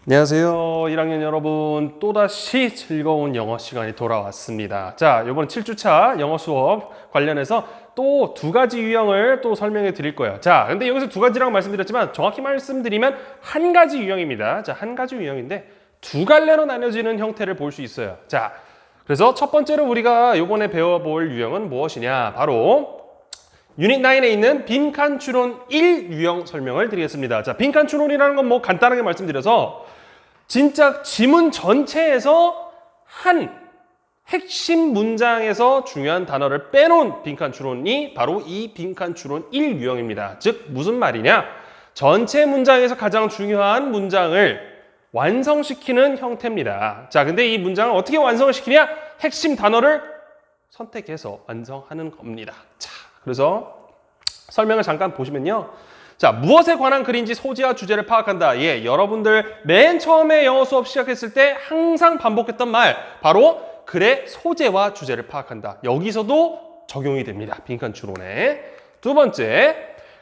안녕하세요 1학년 여러분, 또다시 즐거운 영어 시간이 돌아왔습니다. 자, 이번 7주차 영어 수업 관련해서 또 두 가지 유형을 또 설명해 드릴 거예요. 자, 근데 여기서 두 가지라고 말씀드렸지만 정확히 말씀드리면 한 가지 유형입니다. 자, 한 가지 유형인데 두 갈래로 나뉘어지는 형태를 볼 수 있어요. 자, 그래서 첫 번째로 우리가 이번에 배워볼 유형은 무엇이냐, 바로 유닛 9에 있는 빈칸 추론 1 유형 설명을 드리겠습니다. 자, 빈칸 추론이라는 건 뭐 간단하게 말씀드려서 진짜 지문 전체에서 한 핵심 문장에서 중요한 단어를 빼놓은 빈칸 추론이 바로 이 빈칸 추론 1 유형입니다. 즉 무슨 말이냐? 전체 문장에서 가장 중요한 문장을 완성시키는 형태입니다. 자, 근데 이 문장을 어떻게 완성을 시키냐? 핵심 단어를 선택해서 완성하는 겁니다. 자, 그래서 설명을 잠깐 보시면요. 자, 무엇에 관한 글인지 소재와 주제를 파악한다. 예, 여러분들 맨 처음에 영어 수업 시작했을 때 항상 반복했던 말, 바로 글의 소재와 주제를 파악한다. 여기서도 적용이 됩니다. 빈칸 추론에. 두 번째,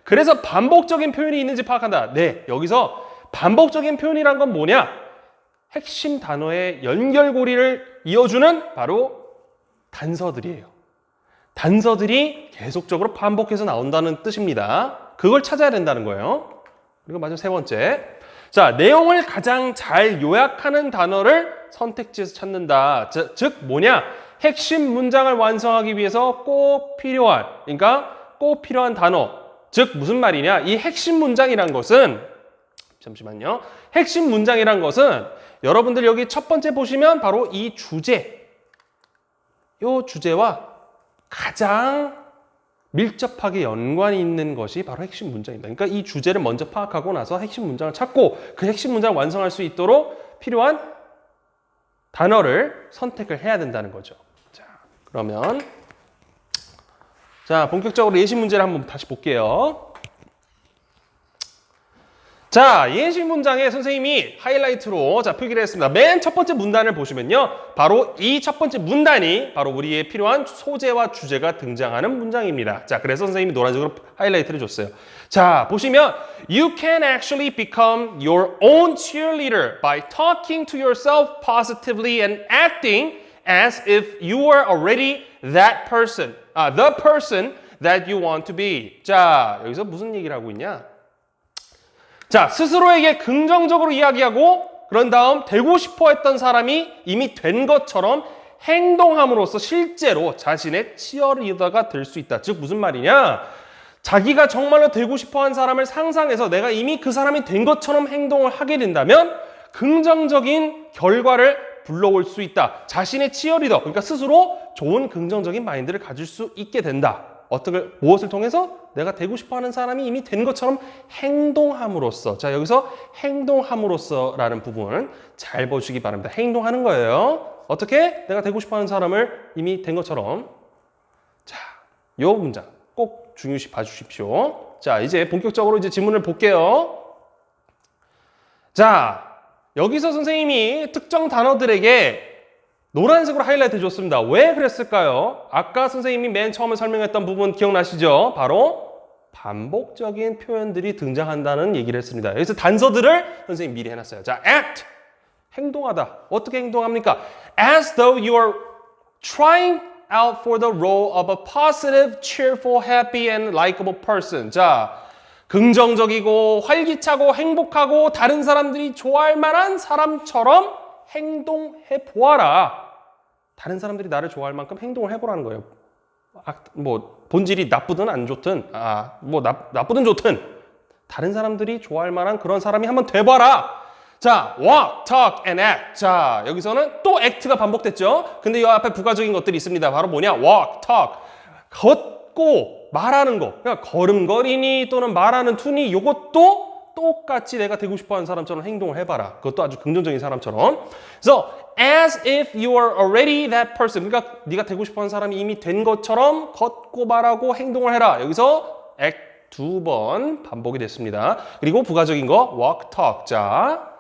그래서 반복적인 표현이 있는지 파악한다. 네, 여기서 반복적인 표현이란 건 뭐냐? 핵심 단어의 연결고리를 이어주는 바로 단서들이에요. 단서들이 계속적으로 반복해서 나온다는 뜻입니다. 그걸 찾아야 된다는 거예요. 그리고 마지막 세 번째. 자, 내용을 가장 잘 요약하는 단어를 선택지에서 찾는다. 즉 뭐냐? 핵심 문장을 완성하기 위해서 꼭 필요한, 그러니까 꼭 필요한 단어. 즉 무슨 말이냐? 이 핵심 문장이란 것은, 잠시만요. 핵심 문장이란 것은 여러분들 여기 첫 번째 보시면 바로 이 주제, 이 주제와 가장 밀접하게 연관이 있는 것이 바로 핵심 문장입니다. 그러니까 이 주제를 먼저 파악하고 나서 핵심 문장을 찾고 그 핵심 문장을 완성할 수 있도록 필요한 단어를 선택을 해야 된다는 거죠. 자, 그러면 자, 본격적으로 예시 문제를 한번 다시 볼게요. 자, 예시 문장에 선생님이 하이라이트로 표기를 했습니다. 맨 첫 번째 문단을 보시면요. 바로 이 첫 번째 문단이 바로 우리의 필요한 소재와 주제가 등장하는 문장입니다. 자, 그래서 선생님이 노란색으로 하이라이트를 줬어요. 자, 보시면 You can actually become your own cheerleader by talking to yourself positively and acting as if you were already that person, the person that you want to be. 자, 여기서 무슨 얘기를 하고 있냐? 자, 스스로에게 긍정적으로 이야기하고 그런 다음 되고 싶어 했던 사람이 이미 된 것처럼 행동함으로써 실제로 자신의 치어리더가 될 수 있다. 즉 무슨 말이냐? 자기가 정말로 되고 싶어 한 사람을 상상해서 내가 이미 그 사람이 된 것처럼 행동을 하게 된다면 긍정적인 결과를 불러올 수 있다. 자신의 치어리더, 그러니까 스스로 좋은 긍정적인 마인드를 가질 수 있게 된다. 무엇을 통해서? 내가 되고 싶어하는 사람이 이미 된 것처럼 행동함으로써. 자, 여기서 행동함으로써라는 부분을 잘 보시기 바랍니다. 행동하는 거예요. 어떻게? 내가 되고 싶어하는 사람을 이미 된 것처럼. 자, 요 문장 꼭 중요시 봐주십시오. 자, 이제 본격적으로 이제 지문을 볼게요. 자, 여기서 선생님이 특정 단어들에게 노란색으로 하이라이트 해줬습니다. 왜 그랬을까요? 아까 선생님이 맨 처음에 설명했던 부분 기억나시죠? 바로 반복적인 표현들이 등장한다는 얘기를 했습니다. 여기서 단서들을 선생님이 미리 해놨어요. 자, act, 행동하다. 어떻게 행동합니까? As though you are trying out for the role of a positive, cheerful, happy, and likable person. 자, 긍정적이고 활기차고 행복하고 다른 사람들이 좋아할 만한 사람처럼 행동해 보아라. 다른 사람들이 나를 좋아할 만큼 행동을 해보라는 거예요. 뭐 본질이 나쁘든 안 좋든, 나쁘든 좋든 다른 사람들이 좋아할 만한 그런 사람이 한번 돼봐라. 자, walk, talk, and act. 자, 여기서는 또 act가 반복됐죠. 근데 이 앞에 부가적인 것들이 있습니다. 바로 뭐냐? walk, talk. 걷고 말하는 거. 그러니까 걸음걸이니 또는 말하는 투니, 이것도 똑같이 내가 되고 싶어하는 사람처럼 행동을 해봐라. 그것도 아주 긍정적인 사람처럼. 그래서 as if you are already that person. 그러니까 네가 되고 싶어하는 사람이 이미 된 것처럼 걷고 말하고 행동을 해라. 여기서 act 2번 반복이 됐습니다. 그리고 부가적인 거 walk, talk. 자,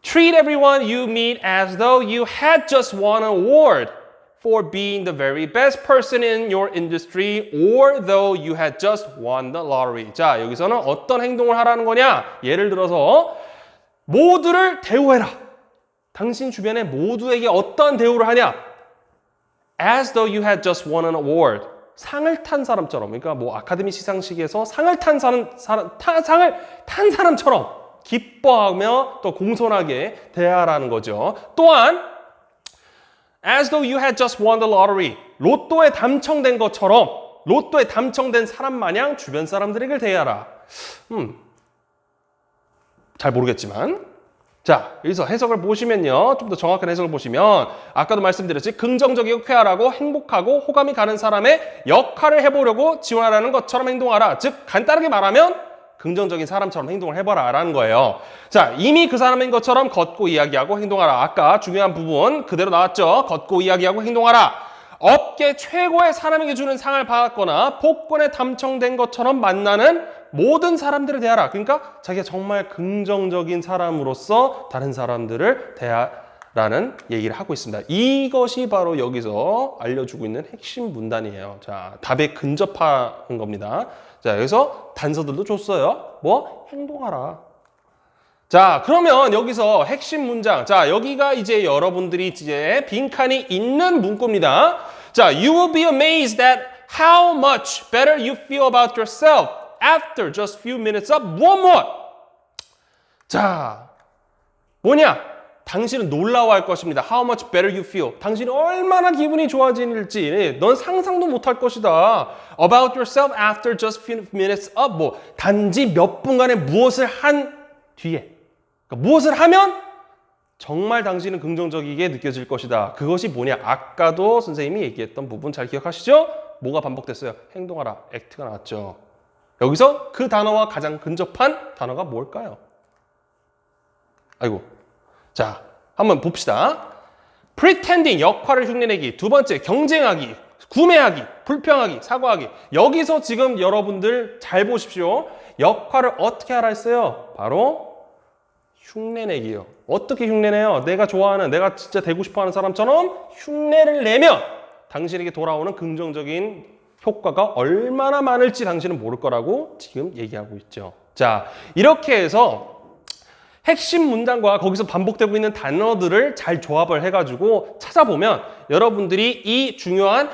treat everyone you meet as though you had just won an award for being the very best person in your industry or though you had just won the lottery. 자, 여기서는 어떤 행동을 하라는 거냐? 예를 들어서 모두를 대우해라. 당신 주변에 모두에게 어떠한 대우를 하냐? As though you had just won an award. 상을 탄 사람처럼, 그러니까 뭐 아카데미 시상식에서 상을 탄 사람처럼 기뻐하며 또 공손하게 대하라는 거죠. 또한 as though you had just won the lottery. 로또에 당첨된 것처럼 로또에 당첨된 사람 마냥 주변 사람들에게 대하라. 잘 모르겠지만 자, 여기서 해석을 보시면요. 좀 더 정확한 해석을 보시면 아까도 말씀드렸지 긍정적이고 쾌활하고 행복하고 호감이 가는 사람의 역할을 해보려고 지원하라는 것처럼 행동하라. 즉 간단하게 말하면 긍정적인 사람처럼 행동을 해봐라 라는 거예요. 자, 이미 그 사람인 것처럼 걷고 이야기하고 행동하라. 아까 중요한 부분 그대로 나왔죠. 걷고 이야기하고 행동하라. 업계 최고의 사람에게 주는 상을 받았거나 복권에 당첨된 것처럼 만나는 모든 사람들을 대하라. 그러니까 자기가 정말 긍정적인 사람으로서 다른 사람들을 대하라는 얘기를 하고 있습니다. 이것이 바로 여기서 알려주고 있는 핵심 문단이에요. 자, 답에 근접하는 겁니다. 자, 여기서 단서들도 줬어요. 뭐? 행동하라. 자, 그러면 여기서 핵심 문장. 자, 여기가 이제 여러분들이 이제 빈칸이 있는 문구입니다. 자, you will be amazed at how much better you feel about yourself after just few minutes of 무엇. 자, 뭐냐? 당신은 놀라워할 것입니다. How much better you feel. 당신이 얼마나 기분이 좋아질지 넌 상상도 못할 것이다. About yourself after just few minutes of 뭐 단지 몇 분간의 무엇을 한 뒤에. 그러니까 무엇을 하면 정말 당신은 긍정적이게 느껴질 것이다. 그것이 뭐냐? 아까도 선생님이 얘기했던 부분 잘 기억하시죠? 뭐가 반복됐어요? 행동하라. act가 나왔죠. 여기서 그 단어와 가장 근접한 단어가 뭘까요? 아이고. 자, 한번 봅시다. pretending, 역할을 흉내내기. 두 번째, 경쟁하기, 구매하기, 불평하기, 사과하기. 여기서 지금 여러분들 잘 보십시오. 역할을 어떻게 하라 했어요? 바로 흉내내기요. 어떻게 흉내내요? 내가 좋아하는, 내가 진짜 되고 싶어하는 사람처럼 흉내를 내면 당신에게 돌아오는 긍정적인 효과가 얼마나 많을지 당신은 모를 거라고 지금 얘기하고 있죠. 자, 이렇게 해서 핵심 문장과 거기서 반복되고 있는 단어들을 잘 조합을 해가지고 찾아보면 여러분들이 이 중요한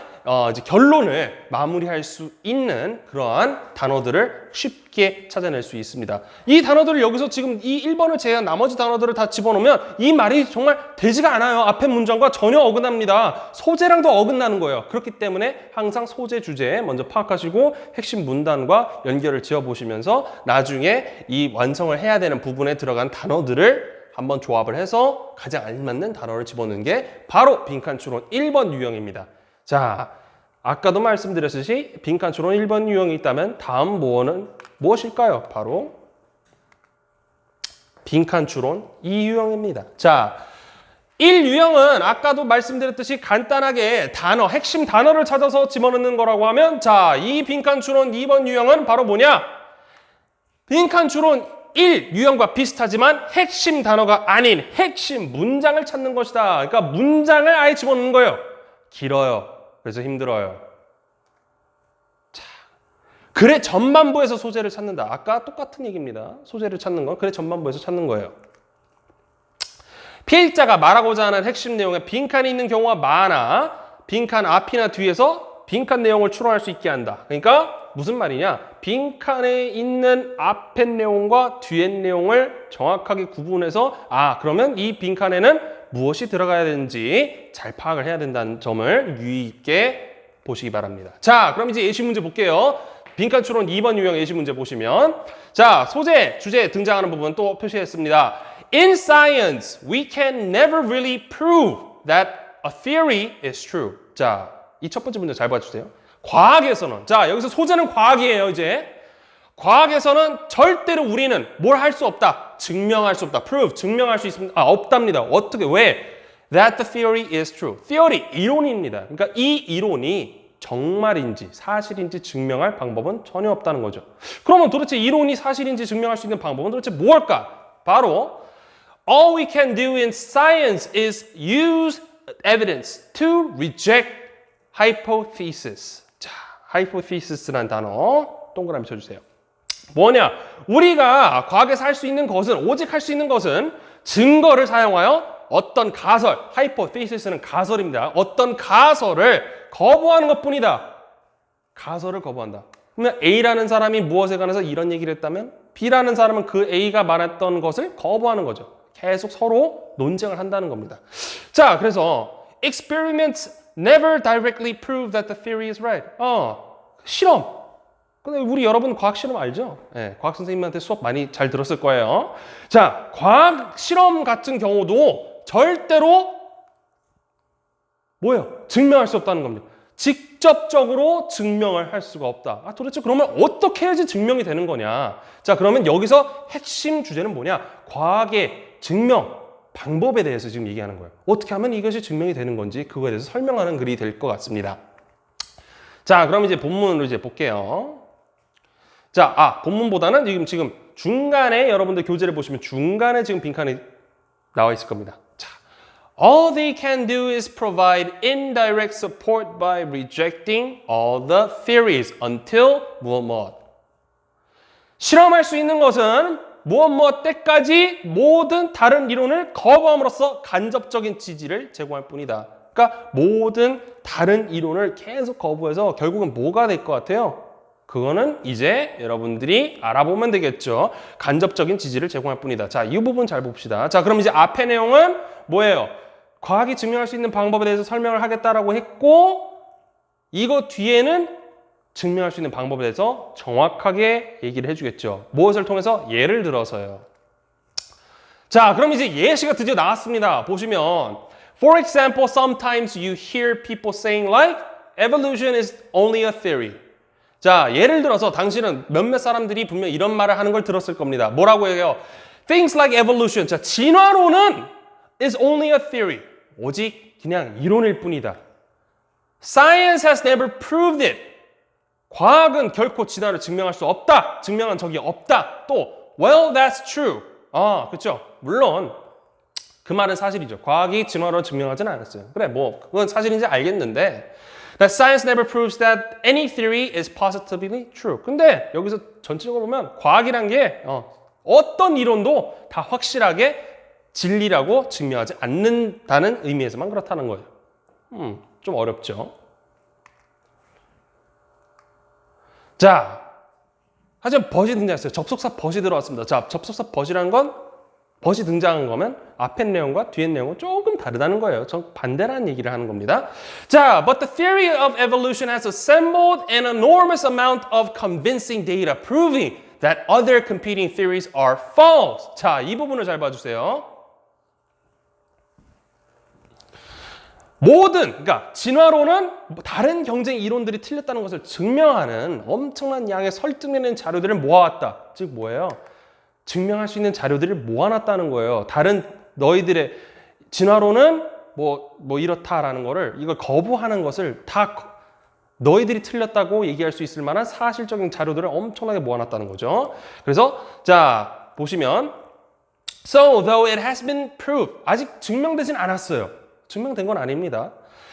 이제 결론을 마무리할 수 있는 그러한 단어들을 쉽게 찾아낼 수 있습니다. 이 단어들을 여기서 지금 이 1번을 제외한 나머지 단어들을 다 집어넣으면 이 말이 정말 되지가 않아요. 앞에 문장과 전혀 어긋납니다. 소재랑도 어긋나는 거예요. 그렇기 때문에 항상 소재, 주제 먼저 파악하시고 핵심 문단과 연결을 지어보시면서 나중에 이 완성을 해야 되는 부분에 들어간 단어들을 한번 조합을 해서 가장 알맞는 단어를 집어넣는 게 바로 빈칸 추론 1번 유형입니다. 자, 아까도 말씀드렸듯이 빈칸 추론 1번 유형이 있다면 다음 모어는 무엇일까요? 바로 빈칸 추론 2유형입니다. 자, 1유형은 아까도 말씀드렸듯이 간단하게 단어, 핵심 단어를 찾아서 집어넣는 거라고 하면 자, 이 빈칸 추론 2번 유형은 바로 뭐냐? 빈칸 추론 1유형과 비슷하지만 핵심 단어가 아닌 핵심 문장을 찾는 것이다. 그러니까 문장을 아예 집어넣는 거예요. 길어요. 그래서 힘들어요. 자, 글의 전반부에서 소재를 찾는다. 아까 똑같은 얘기입니다. 소재를 찾는 건 글의 전반부에서 찾는 거예요. 필자가 말하고자 하는 핵심 내용에 빈칸이 있는 경우가 많아 빈칸 앞이나 뒤에서 빈칸 내용을 추론할 수 있게 한다. 그러니까 무슨 말이냐? 빈칸에 있는 앞의 내용과 뒤의 내용을 정확하게 구분해서 그러면 이 빈칸에는 무엇이 들어가야 되는지 잘 파악을 해야 된다는 점을 유의 있게 보시기 바랍니다. 자, 그럼 이제 예시 문제 볼게요. 빈칸 추론 2번 유형 예시 문제 보시면 자, 소재, 주제 등장하는 부분 또 표시했습니다. In science, we can never really prove that a theory is true. 자, 이 첫 번째 문제 잘 봐주세요. 과학에서는, 자, 여기서 소재는 과학이에요, 이제. 과학에서는 절대로 우리는 뭘 할 수 없다. 증명할 수 없다. prove, 증명할 수 있습니다. 없답니다. 어떻게, 왜? That the theory is true. theory, 이론입니다. 그러니까 이 이론이 정말인지 사실인지 증명할 방법은 전혀 없다는 거죠. 그러면 도대체 이론이 사실인지 증명할 수 있는 방법은 도대체 무엇일까? 바로 all we can do in science is use evidence to reject hypothesis. 자, hypothesis라는 단어 동그라미 쳐주세요. 뭐냐? 우리가 과학에서 할 수 있는 것은, 오직 할 수 있는 것은 증거를 사용하여 어떤 가설, hypothesis는 가설입니다. 어떤 가설을 거부하는 것뿐이다. 가설을 거부한다. 그러면 A라는 사람이 무엇에 관해서 이런 얘기를 했다면 B라는 사람은 그 A가 말했던 것을 거부하는 거죠. 계속 서로 논쟁을 한다는 겁니다. 자, 그래서 experiments never directly prove that the theory is right. 실험. 근데 우리 여러분 과학 실험 알죠? 네, 과학 선생님한테 수업 많이 잘 들었을 거예요. 자, 과학 실험 같은 경우도 절대로 뭐예요? 증명할 수 없다는 겁니다. 직접적으로 증명을 할 수가 없다. 도대체 그러면 어떻게 해야지 증명이 되는 거냐? 자, 그러면 여기서 핵심 주제는 뭐냐? 과학의 증명 방법에 대해서 지금 얘기하는 거예요. 어떻게 하면 이것이 증명이 되는 건지 그거에 대해서 설명하는 글이 될 것 같습니다. 자, 그럼 이제 본문으로 이제 볼게요. 자, 본문보다는 지금 중간에 여러분들 교재를 보시면 중간에 지금 빈칸이 나와 있을 겁니다. 자, all they can do is provide indirect support by rejecting all the theories until 무엇. 실험할 수 있는 것은 무엇 때까지 모든 다른 이론을 거부함으로써 간접적인 지지를 제공할 뿐이다. 그러니까 모든 다른 이론을 계속 거부해서 결국은 뭐가 될 것 같아요? 그거는 이제 여러분들이 알아보면 되겠죠. 간접적인 지지를 제공할 뿐이다. 자, 이 부분 잘 봅시다. 자, 그럼 이제 앞의 내용은 뭐예요? 과학이 증명할 수 있는 방법에 대해서 설명을 하겠다라고 했고, 이거 뒤에는 증명할 수 있는 방법에 대해서 정확하게 얘기를 해주겠죠. 무엇을 통해서? 예를 들어서요. 자, 그럼 이제 예시가 드디어 나왔습니다. 보시면 For example, sometimes you hear people saying like evolution is only a theory. 자, 예를 들어서 당신은 몇몇 사람들이 분명 이런 말을 하는 걸 들었을 겁니다. 뭐라고 해요? Things like evolution. 자, 진화론은 is only a theory. 오직 그냥 이론일 뿐이다. Science has never proved it. 과학은 결코 진화를 증명할 수 없다. 증명한 적이 없다. 또 well, that's true. 그렇죠. 물론 그 말은 사실이죠. 과학이 진화론을 증명하지는 않았어요. 그래, 그건 사실인지 알겠는데 That science never proves that any theory is positively true. 근데 여기서 전체적으로 보면 과학이란 게 어떤 이론도 다 확실하게 진리라고 증명하지 않는다는 의미에서만 그렇다는 거예요. 좀 어렵죠. 자, 하지만 벗이 등장했어요. 접속사 벗이 들어왔습니다. 자, 접속사 벗이라는 건 벗이 등장한 거면 앞의 내용과 뒤의 내용은 조금 다르다는 거예요. 반대라는 얘기를 하는 겁니다. 자, but the theory of evolution has assembled an enormous amount of convincing data proving that other competing theories are false. 자, 이 부분을 잘 봐주세요. 그러니까 진화론은 다른 경쟁 이론들이 틀렸다는 것을 증명하는 엄청난 양의 설득되는 자료들을 모아왔다. 즉 뭐예요? 증명할 수 있는 자료들을 모아놨다는 거예요. 다른 너희들의 진화론은 뭐 이렇다라는 거를 이걸 거부하는 것을 다 너희들이 틀렸다고 얘기할 수 있을 만한 사실적인 자료들을 엄청나게 모아놨다는 거죠. 그래서 자 보시면 So though it has been proved 아직 증명되진 않았어요. 증명된 건 아닙니다.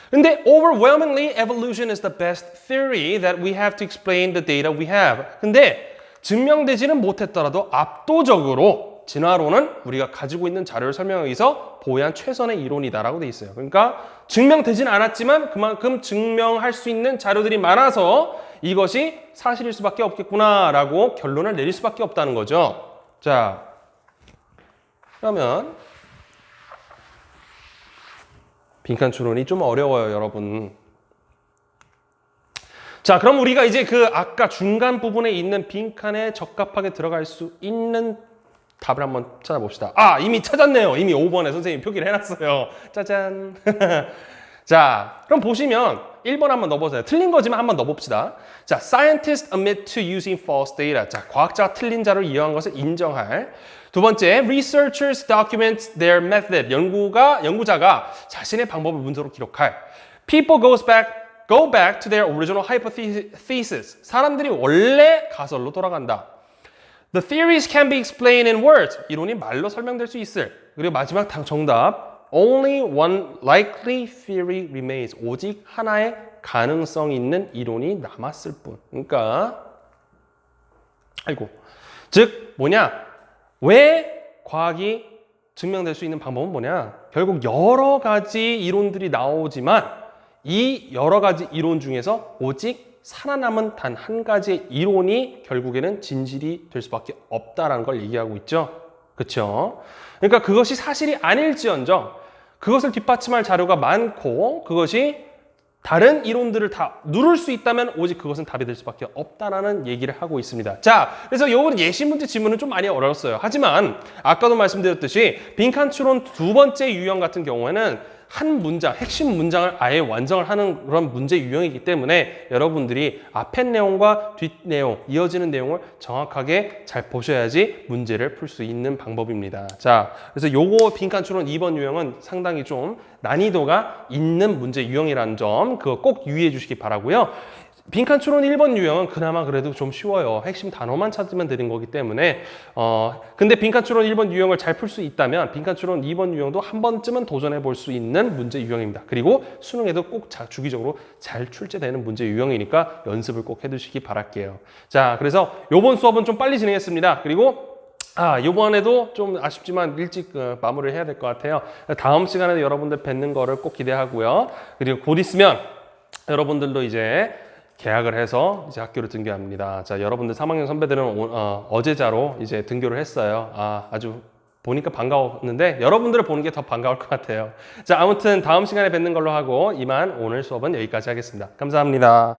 근데 overwhelmingly evolution is the best theory that we have to explain the data we have. 근데 증명되지는 못했더라도 압도적으로 진화론은 우리가 가지고 있는 자료를 설명하기 위해서 보유한 최선의 이론이다라고 돼 있어요. 그러니까 증명되진 않았지만 그만큼 증명할 수 있는 자료들이 많아서 이것이 사실일 수밖에 없겠구나라고 결론을 내릴 수밖에 없다는 거죠. 자, 그러면 빈칸 추론이 좀 어려워요, 여러분. 자, 그럼 우리가 이제 아까 중간 부분에 있는 빈칸에 적합하게 들어갈 수 있는 답을 한번 찾아봅시다. 이미 찾았네요. 이미 5번에 선생님이 표기를 해놨어요. 짜잔. 자, 그럼 보시면 1번 한번 넣어보세요. 틀린 거지만 한번 넣어봅시다. 자, scientists admit to using false data. 자, 과학자가 틀린 자료를 이용한 것을 인정할. 두 번째, researchers document their method. 연구자가 자신의 방법을 문서로 기록할. People go back to their original hypothesis. 사람들이 원래 가설로 돌아간다. The theories can be explained in words. 이론이 말로 설명될 수 있을. 그리고 마지막 정답. Only one likely theory remains. 오직 하나의 가능성 있는 이론이 남았을 뿐. 그러니까 아이고. 즉 뭐냐? 왜 과학이 증명될 수 있는 방법은 뭐냐? 결국 여러 가지 이론들이 나오지만 이 여러 가지 이론 중에서 오직 살아남은 단 한 가지의 이론이 결국에는 진실이 될 수밖에 없다라는 걸 얘기하고 있죠. 그렇죠? 그러니까 그것이 사실이 아닐지언정 그것을 뒷받침할 자료가 많고 그것이 다른 이론들을 다 누를 수 있다면 오직 그것은 답이 될 수밖에 없다라는 얘기를 하고 있습니다. 자, 그래서 요번 예시 문제 지문은 좀 많이 어려웠어요. 하지만 아까도 말씀드렸듯이 빈칸 추론 두 번째 유형 같은 경우에는 한 문장, 핵심 문장을 아예 완성을 하는 그런 문제 유형이기 때문에 여러분들이 앞에 내용과 뒷 내용, 이어지는 내용을 정확하게 잘 보셔야지 문제를 풀 수 있는 방법입니다. 자, 그래서 요거 빈칸 추론 2번 유형은 상당히 좀 난이도가 있는 문제 유형이라는 점 그거 꼭 유의해 주시기 바라고요. 빈칸 추론 1번 유형은 그나마 그래도 좀 쉬워요. 핵심 단어만 찾으면 되는 거기 때문에 근데 빈칸 추론 1번 유형을 잘 풀 수 있다면 빈칸 추론 2번 유형도 한 번쯤은 도전해 볼 수 있는 문제 유형입니다. 그리고 수능에도 꼭 주기적으로 잘 출제되는 문제 유형이니까 연습을 꼭 해두시기 바랄게요. 자, 그래서 요번 수업은 좀 빨리 진행했습니다. 그리고 요번에도 좀 아쉽지만 일찍 마무리를 해야 될 것 같아요. 다음 시간에도 여러분들 뵙는 거를 꼭 기대하고요. 그리고 곧 있으면 여러분들도 이제 계약을 해서 이제 학교를 등교합니다. 자, 여러분들 3학년 선배들은 어제자로 이제 등교를 했어요. 아주 보니까 반가웠는데 여러분들을 보는 게 더 반가울 것 같아요. 자, 아무튼 다음 시간에 뵙는 걸로 하고 이만 오늘 수업은 여기까지 하겠습니다. 감사합니다.